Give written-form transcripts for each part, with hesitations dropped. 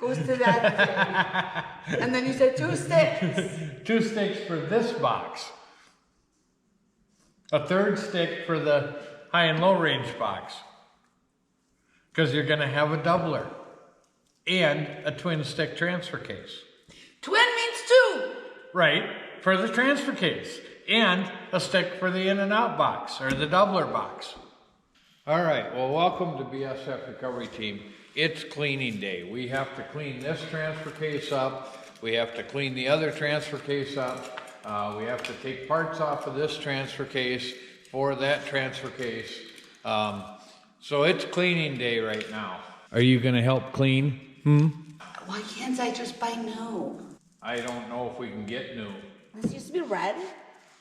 goes to that thing. And then you said 2 sticks. 2 sticks for this box. A 3rd stick for the high and low range box. Because you're going to have a doubler. And a twin stick transfer case. Twin means 2. Right, for the transfer case. And a stick for the in and out box, or the doubler box. All right, well, welcome to BSF Recovery Team. It's cleaning day. We have to clean this transfer case up. We have to clean the other transfer case up. We have to take parts off of this transfer case for that transfer case. So it's cleaning day right now. Are you gonna help clean? Why can't I just buy new? I don't know if we can get new. This used to be red.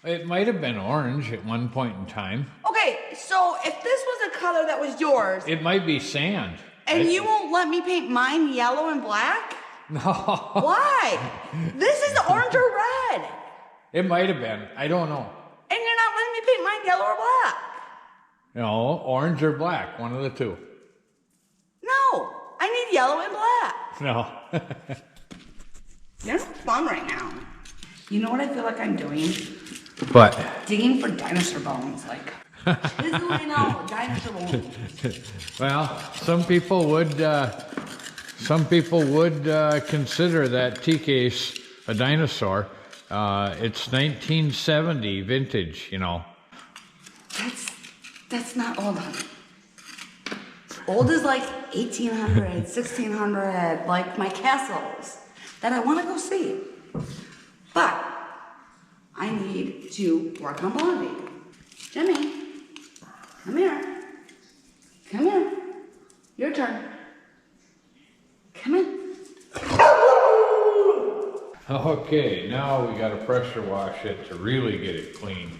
It might have been orange at one point in time. Okay, so if this was a color that was yours, It might be sand. and you won't let me paint mine yellow and black? No. Why? This is orange or red. It might have been. I don't know. And you're not letting me paint mine yellow or black. No, orange or black, one of the two. No, I need yellow and black. No. You're fun right now. You know what I feel like I'm doing? But Digging for dinosaur bones, like chiseling out dinosaur bones. well, some people would consider that tea case a dinosaur. It's 1970 vintage, you know. That's not old, honey. Old is like 1800, 1600, like my castles that I want to go see. But I need to work on Blondie. Jimmy, come here. Come here. Your turn. Come in. Okay, now we got to pressure wash it to really get it clean.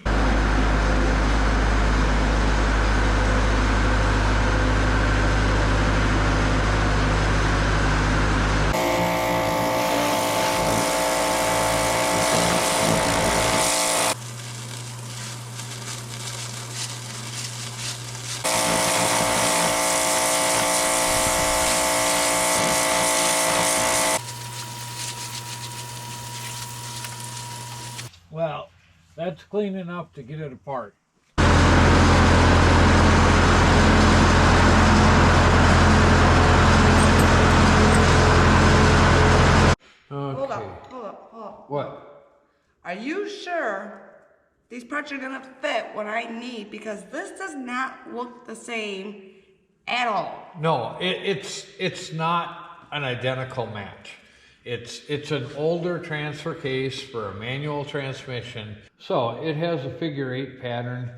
Well, that's clean enough to get it apart. Okay. Hold up. What? Are you sure these parts are gonna fit what I need? Because this does not look the same at all. No, it's not an identical match. It's an older transfer case for a manual transmission. So it has a figure 8 pattern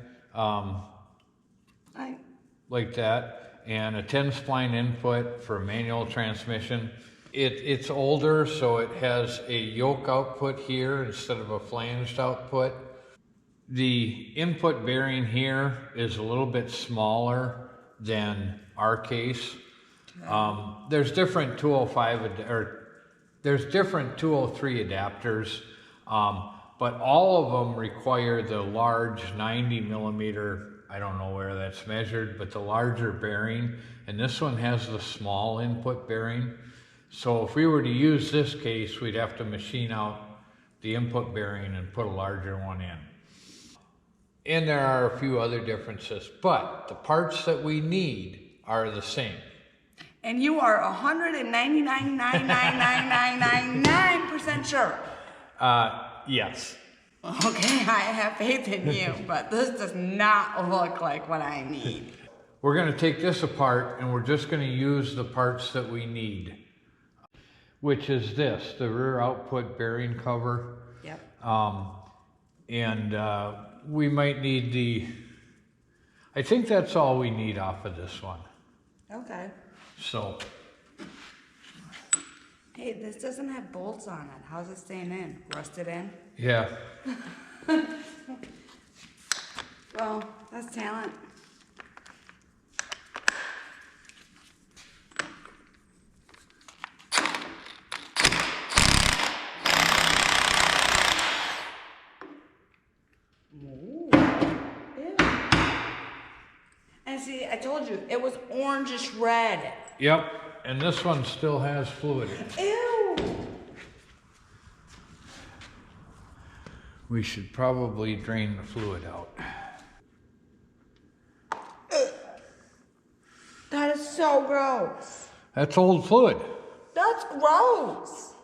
like that, and a 10 spline input for a manual transmission. It's older, so it has a yoke output here instead of a flanged output. The input bearing here is a little bit smaller than our case. There's different 203 adapters, but all of them require the large 90 millimeter, I don't know where that's measured, but the larger bearing, and this one has the small input bearing. So if we were to use this case, we'd have to machine out the input bearing and put a larger one in. And there are a few other differences, but the parts that we need are the same. And you are 199.99999% sure. Yes. Okay, I have faith in you, but this does not look like what I need. We're going to take this apart and we're just going to use the parts that we need, which is this, the rear output bearing cover. Yep. We might need I think that's all we need off of this one. Okay. So. Hey, this doesn't have bolts on it. How's it staying in? Rusted in? Yeah. Well, that's talent. Ooh. Yeah. And see, I told you, it was orangish red. Yep. and this one still has fluid in it. Ew. We should probably drain the fluid out. That is so gross. That's old fluid. That's gross.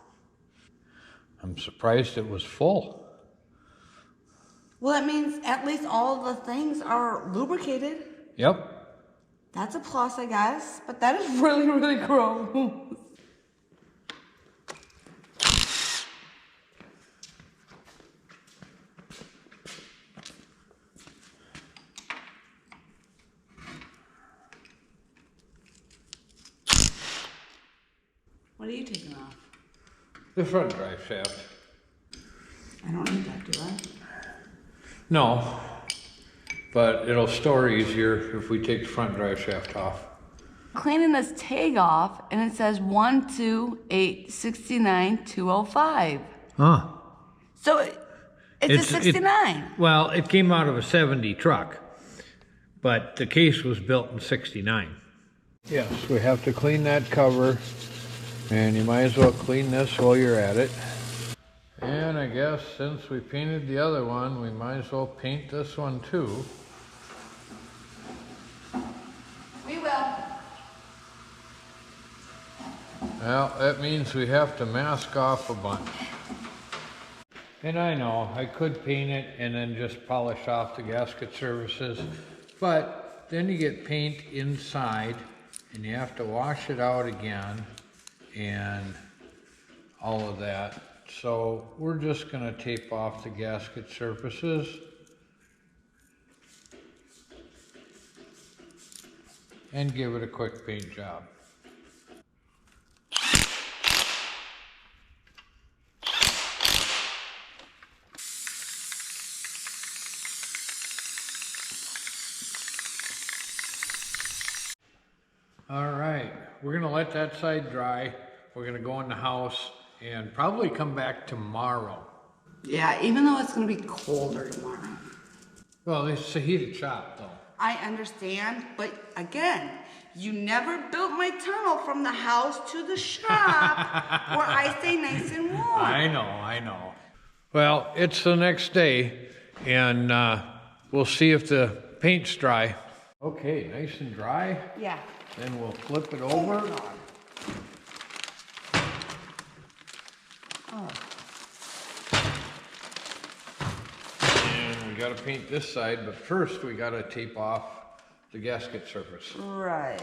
I'm surprised it was full. Well, that means at least all the things are lubricated. Yep. That's a plus, I guess. But that is really, really gross. What are you taking off? The front drive shaft. I don't need that, do I? No, but it'll store easier if we take the front drive shaft off. Cleaning this tag off, and it says 12869-205. Huh. So it's a 69. Well, it came out of a 70 truck, but the case was built in 69. Yes, we have to clean that cover, and you might as well clean this while you're at it. And I guess since we painted the other one, we might as well paint this one too. We will. Well, that means we have to mask off a bunch. And I know, I could paint it and then just polish off the gasket surfaces, but then you get paint inside and you have to wash it out again and all of that. So we're just going to tape off the gasket surfaces and give it a quick paint job. All right, we're going to let that side dry. We're going to go in the house and probably come back tomorrow. Yeah, even though it's going to be colder tomorrow. Well, it's a heated shop, though. I understand, but again, you never built my tunnel from the house to the shop where I stay nice and warm. I know. Well, it's the next day, and we'll see if the paint's dry. Okay, nice and dry. Yeah. Then we'll flip it over. Oh. And we gotta paint this side, but first we gotta tape off the gasket surface. Right.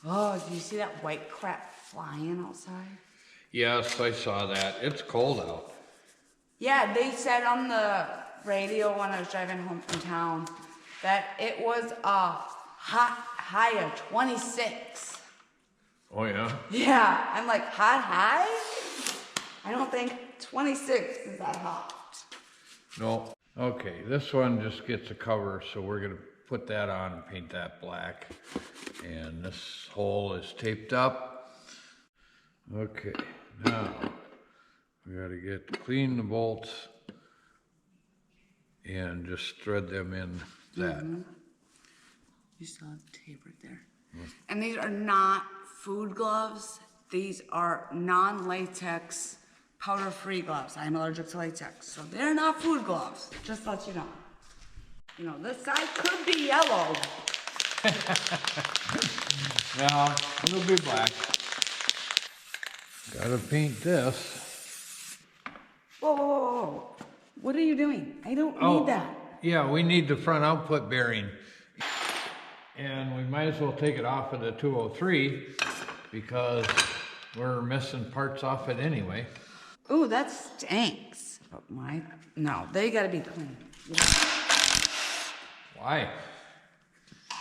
Oh, do you see that white crap flying outside? Yes, I saw that. It's cold out. Yeah, they said on the radio when I was driving home from town that it was a hot high of 26. Oh, yeah? Yeah, I'm like, hot high? I don't think 26 is that hot. No. Okay, this one just gets a cover, so we're gonna put that on and paint that black. And this hole is taped up. Okay, now we gotta clean the bolts and just thread them in that. Mm-hmm. You still have tape right there. And these are not food gloves. These are non-latex, powder-free gloves. I'm allergic to latex, so they're not food gloves. Just to let you know. You know, this side could be yellow. No, it'll be black. Gotta paint this. Whoa, whoa, whoa, whoa. What are you doing? I don't need that. Yeah, we need the front output bearing. And we might as well take it off of the 203 because we're missing parts off it anyway. Ooh, that stinks. But no, they gotta be clean. Why?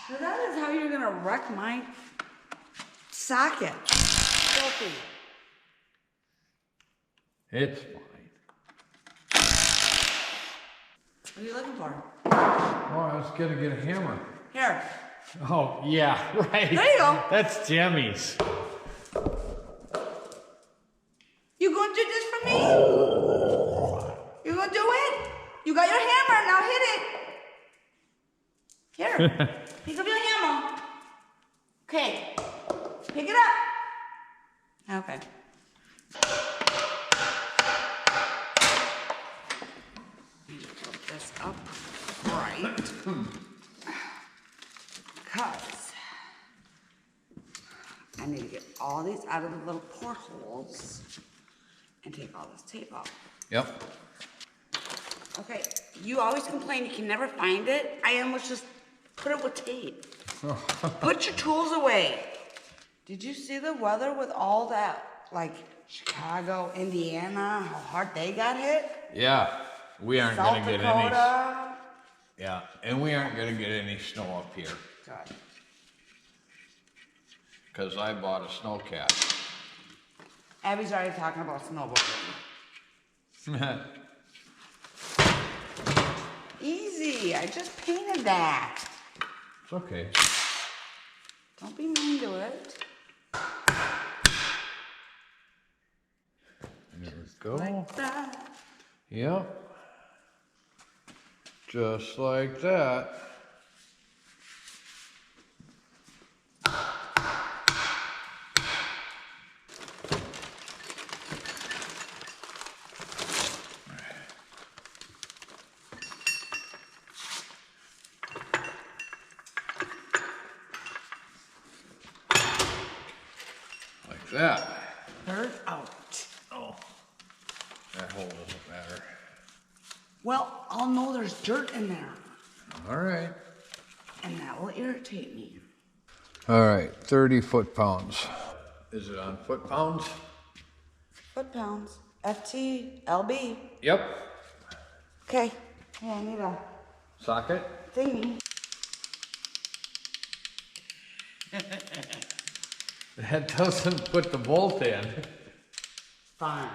So that is how you're gonna wreck my socket. Filthy. It's fine. What are you looking for? Oh, I was gonna get a hammer. Here. Oh, yeah, right. There you go. That's Jemmy's. You gonna do this for me? You gonna do it? You got your hammer, now hit it. Here, pick up your hammer. Okay, Okay. Need to put this up right. Because I need to get all these out of the little portholes and take all this tape off. Yep. Okay, you always complain you can never find it. I almost just put it with tape. Put your tools away. Did you see the weather with all that, like Chicago, Indiana, how hard they got hit? Yeah, we aren't South gonna get any. Dakota. Yeah, and we aren't gonna get any snow up here God. because I bought a snowcat. Abby's already talking about snowboarding. Easy, I just painted that. It's okay. Don't be mean to it. There we go. Like that. Yep. Just like that. Like that. Dirt out. Oh, that hole doesn't matter. Well, I'll know there's dirt in there, All right. and that will irritate me. All right, 30 foot-pounds. Is it on foot-pounds? Foot-pounds. FT, LB. Yep. Okay. Hey, I need a Socket? thingy. That doesn't put the bolt in. Fine.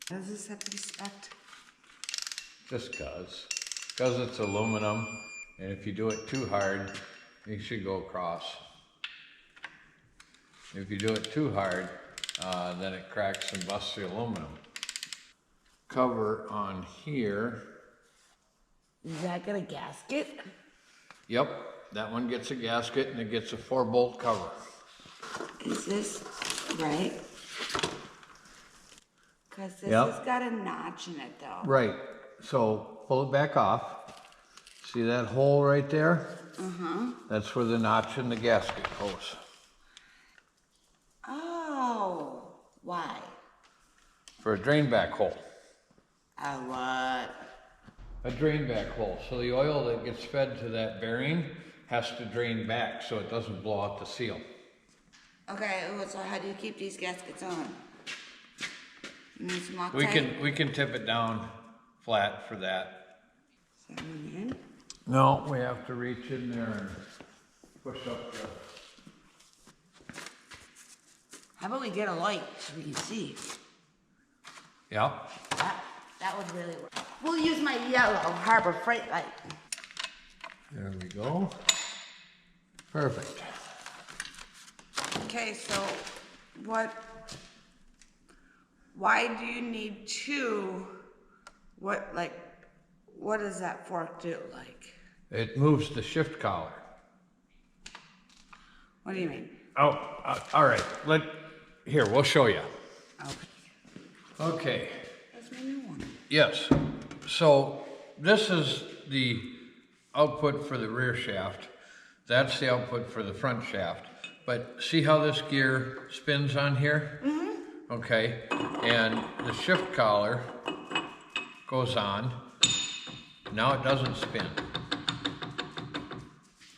Does this have to be spec'd? Just cause. Cause it's aluminum, and if you do it too hard, it should go across. If you do it too hard, then it cracks and busts the aluminum. Cover on here. Does that get a gasket? Yep, that one gets a gasket and it gets a 4-bolt cover. Is this right? Because this Yep. has got a notch in it, though. Right, so pull it back off. See that hole right there? Uh-huh. That's where the notch in the gasket goes. Oh, why? For a drain back hole. What? A drain back hole. So the oil that gets fed to that bearing has to drain back so it doesn't blow out the seal. Okay, so how do you keep these gaskets on? You need some Loctite? We can tip it down flat for that. 7 in. No, we have to reach in there and push up the. How about we get a light so we can see? Yeah. That would really work. We'll use my yellow Harbor Freight light. There we go. Perfect. Okay, so why do you need two? What does that fork do? Like, It moves the shift collar. what do you mean? Oh, all right. Here, we'll show you. Okay. Okay. That's my new one. Yes. So this is the output for the rear shaft. That's the output for the front shaft. But see how this gear spins on here? Mm-hmm. Okay. And the shift collar goes on. Now it doesn't spin.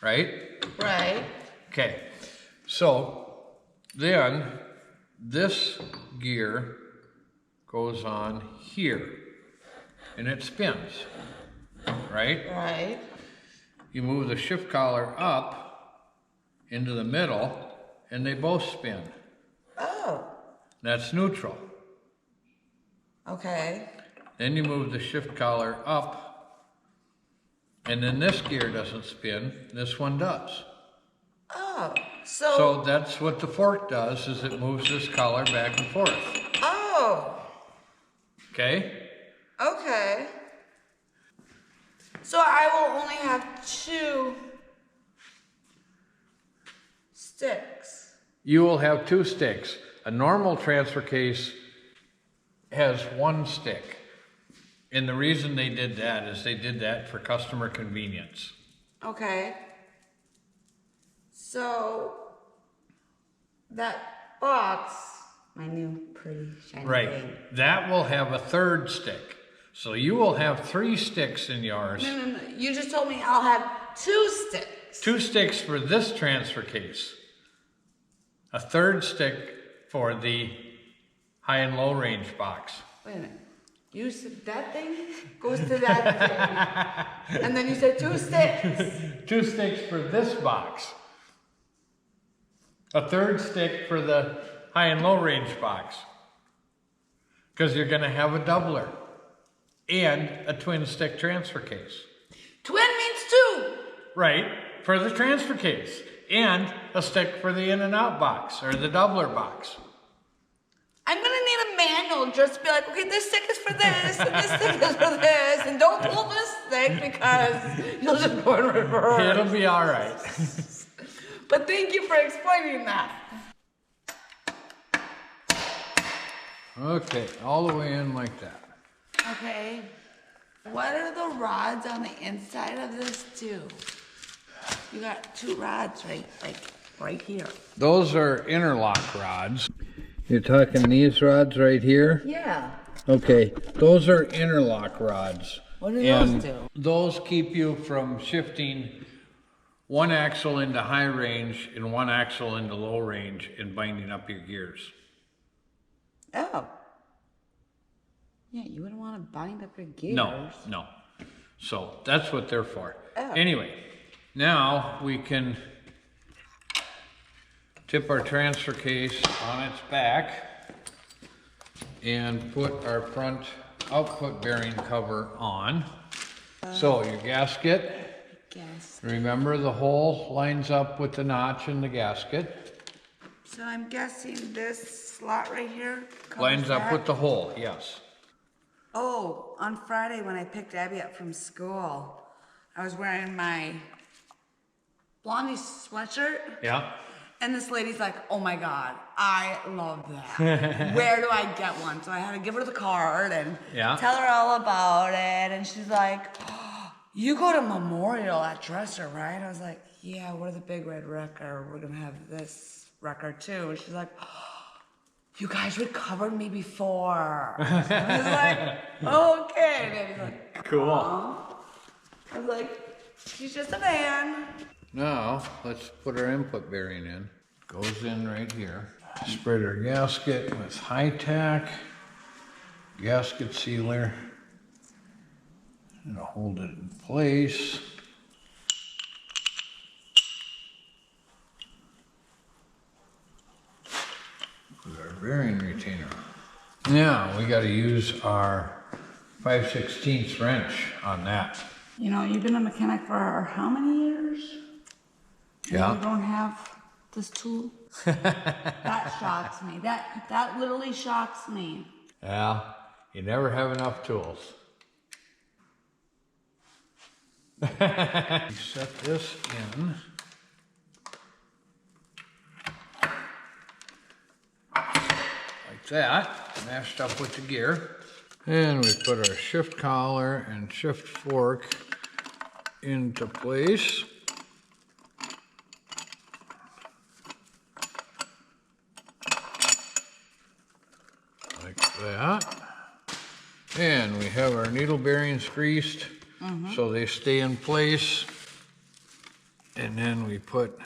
Right? Right. Okay. So then this gear goes on here and it spins, right? Right. You move the shift collar up into the middle and they both spin. Oh. That's neutral. Okay. Then you move the shift collar up and then this gear doesn't spin, this one does. Oh. So that's what the fork does, is it moves this collar back and forth. Oh. Okay? Okay. So I will only have two sticks. you will have 2 sticks. A normal transfer case has 1 stick. And the reason they did that is they did that for customer convenience. Okay. So that box, my new pretty shiny thing. That will have a 3rd stick. So you will have 3 sticks in yours. No. You just told me I'll have 2 sticks. 2 sticks for this transfer case. A 3rd stick for the high and low range box. Wait a minute. You said that thing goes to that thing. And then you said 2 sticks. 2 sticks for this box. A 3rd stick for the high and low range box. Because you're going to have a doubler. And a twin stick transfer case. Twin means 2. Right, for the transfer case. And a stick for the in and out box, or the doubler box. I'm gonna need a manual just to be like, okay, this stick is for this, and this stick is for this, and don't pull this stick because you'll just go in reverse. It'll be all right. But thank you for explaining that. Okay, all the way in like that. Okay. What are the rods on the inside of this too? You got 2 rods right here. Those are interlock rods. You're talking these rods right here? Yeah. Okay, those are interlock rods. What do those do? Those keep you from shifting 1 axle into high range and 1 axle into low range and binding up your gears. Oh. Yeah, you wouldn't want to bind up your gears. No. So that's what they're for. Oh. Anyway, now we can tip our transfer case on its back and put our front output bearing cover on. So your gasket, remember the hole lines up with the notch in the gasket. So I'm guessing this slot right here Lines up that? with the hole, yes. Oh, on Friday when I picked Abby up from school, I was wearing my Blondie sweatshirt. Yeah. And this lady's like, oh my God, I love that. Where do I get one? So I had to give her the card and tell her all about it. And she's like, oh, you go to Memorial at Dresser, right? I was like, yeah, we're the Big Red Wrecker. We're going to have this record too. And she's like, oh, you guys recovered me before. I was like, okay. And Abby's like, cool. I was like, she's just a fan. Now, let's put our input bearing in. Goes in right here. Spread our gasket with high-tack, gasket sealer, and hold it in place. With our bearing retainer. Now, we gotta use our 5/16 wrench on that. You know, you've been a mechanic for how many years? Yeah. You don't have this tool? That shocks me. That literally shocks me. Yeah, you never have enough tools. Set this in. Like that, mashed up with the gear. And we put our shift collar and shift fork into place. Like that. And we have our needle bearings greased so they stay in place. And then we put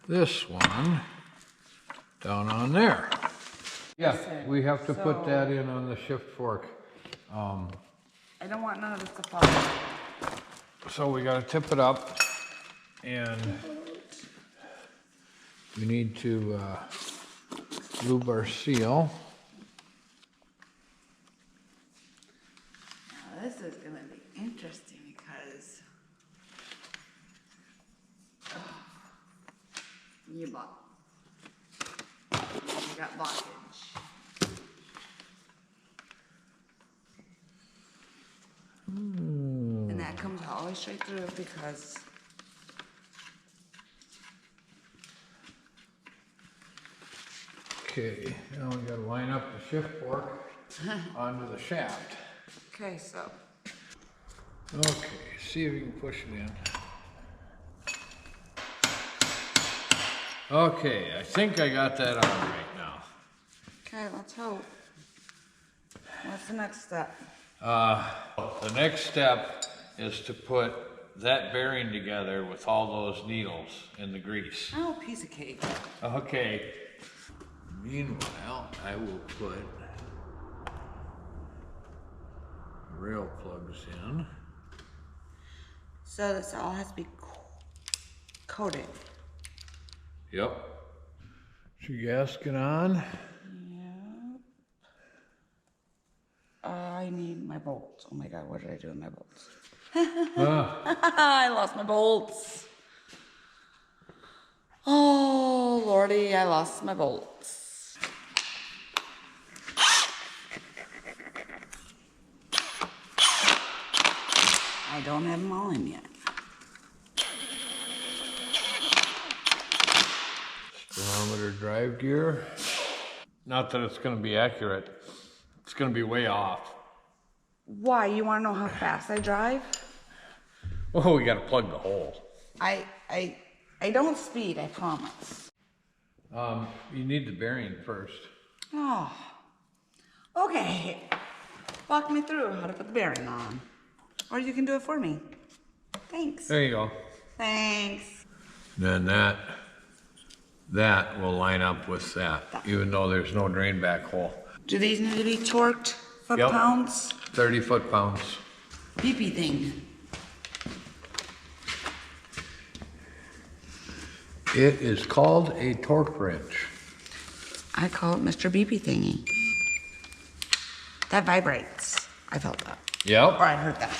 this one down on there. Yeah, we have to put that in on the shift fork. I don't want none of this to fall. So we gotta tip it up and we need to lube our seal. Now this is gonna be interesting because you got blockage. And that comes all the way straight through because Okay, now we gotta line up the shift fork onto the shaft. Okay, so. Okay, see if you can push it in. Okay, I think I got that on right now. Okay, let's hope. What's the next step? The next step is to put that bearing together with all those needles in the grease. Oh, piece of cake. Okay. Meanwhile, I will put rail plugs in. So this all has to be coated. Yep. Put your gasket on. Yep. I need my bolts. Oh my God, what did I do with my bolts? I lost my bolts. Oh, Lordy, I lost my bolts. I don't have them all in yet. Speedometer drive gear. Not that it's going to be accurate. It's going to be way off. Why? You want to know how fast I drive? Oh, we got to plug the hole. I don't speed, I promise. You need the bearing first. Oh, okay. Walk me through how to put the bearing on. Or you can do it for me. Thanks. There you go. Thanks. Then that will line up with that, even though there's no drain back hole. Do these need to be torqued Yep. foot-pounds? 30 foot-pounds. Beepy thing. It is called a torque wrench. I call it Mr. Beepy thingy. That vibrates. I felt that. Yep. Or I heard that.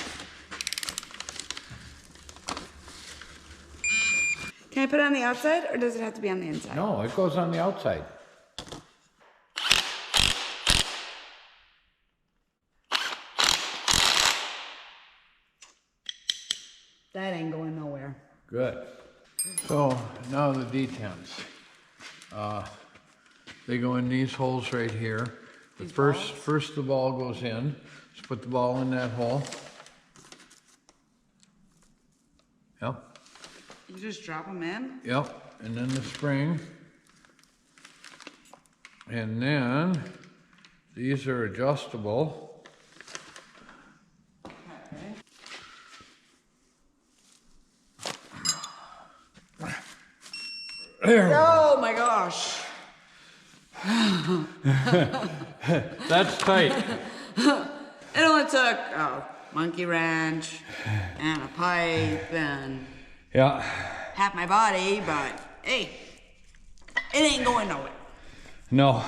Can I put it on the outside or does it have to be on the inside? No, it goes on the outside. That ain't going nowhere. Good. So now the detents. They go in these holes right here. These First the ball goes in. Just put the ball in that hole. Yep. You just drop them in? Yep. And then the spring. And then these are adjustable. Okay. There. Oh my gosh. That's tight. It only took a monkey wrench and a pipe and Yeah. half my body, but hey, it ain't going nowhere. No.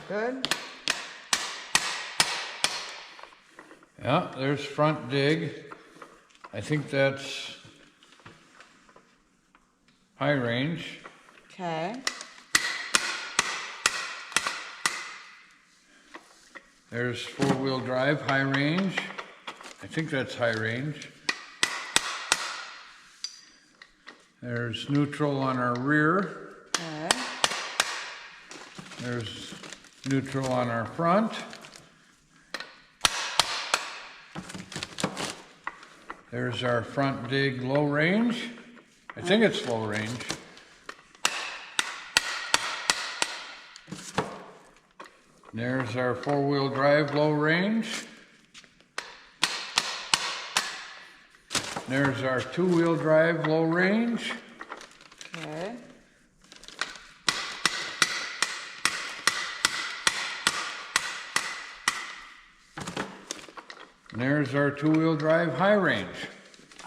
Good. Yeah, there's front dig. I think that's high range. Okay. There's four-wheel drive, high range. I think that's high range. There's neutral on our rear. Okay. There's neutral on our front. There's our front dig low range. I think it's low range. There's our four-wheel drive low range. There's our two-wheel drive low range. Okay. And there's our two-wheel drive high range.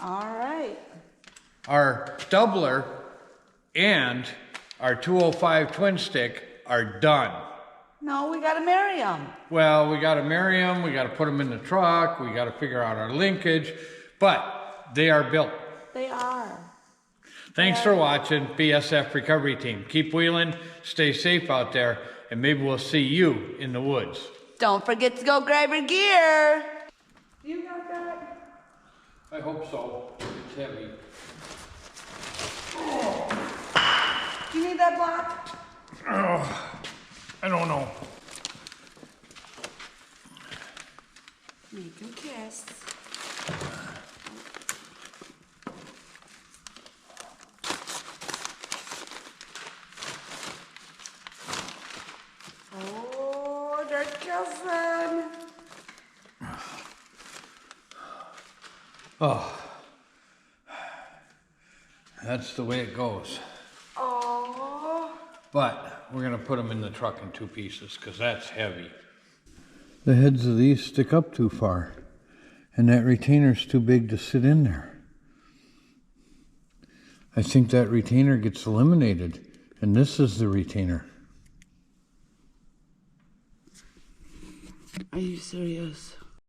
All right. Our doubler and our 205 twin stick are done. No, we gotta marry them. Well, we gotta marry them, we gotta put them in the truck, we gotta figure out our linkage, but they are built. They are. Thanks for watching, BSF Recovery Team. Keep wheeling, stay safe out there, and maybe we'll see you in the woods. Don't forget to go grab your gear. You got that? I hope so. It's heavy. Oh. Do you need that block? Oh, I don't know. Make a kiss. Oh, they're kissing. Oh, that's the way it goes. Oh. But we're gonna put them in the truck in 2 pieces because that's heavy. The heads of these stick up too far, and that retainer's too big to sit in there. I think that retainer gets eliminated, and this is the retainer. Are you serious?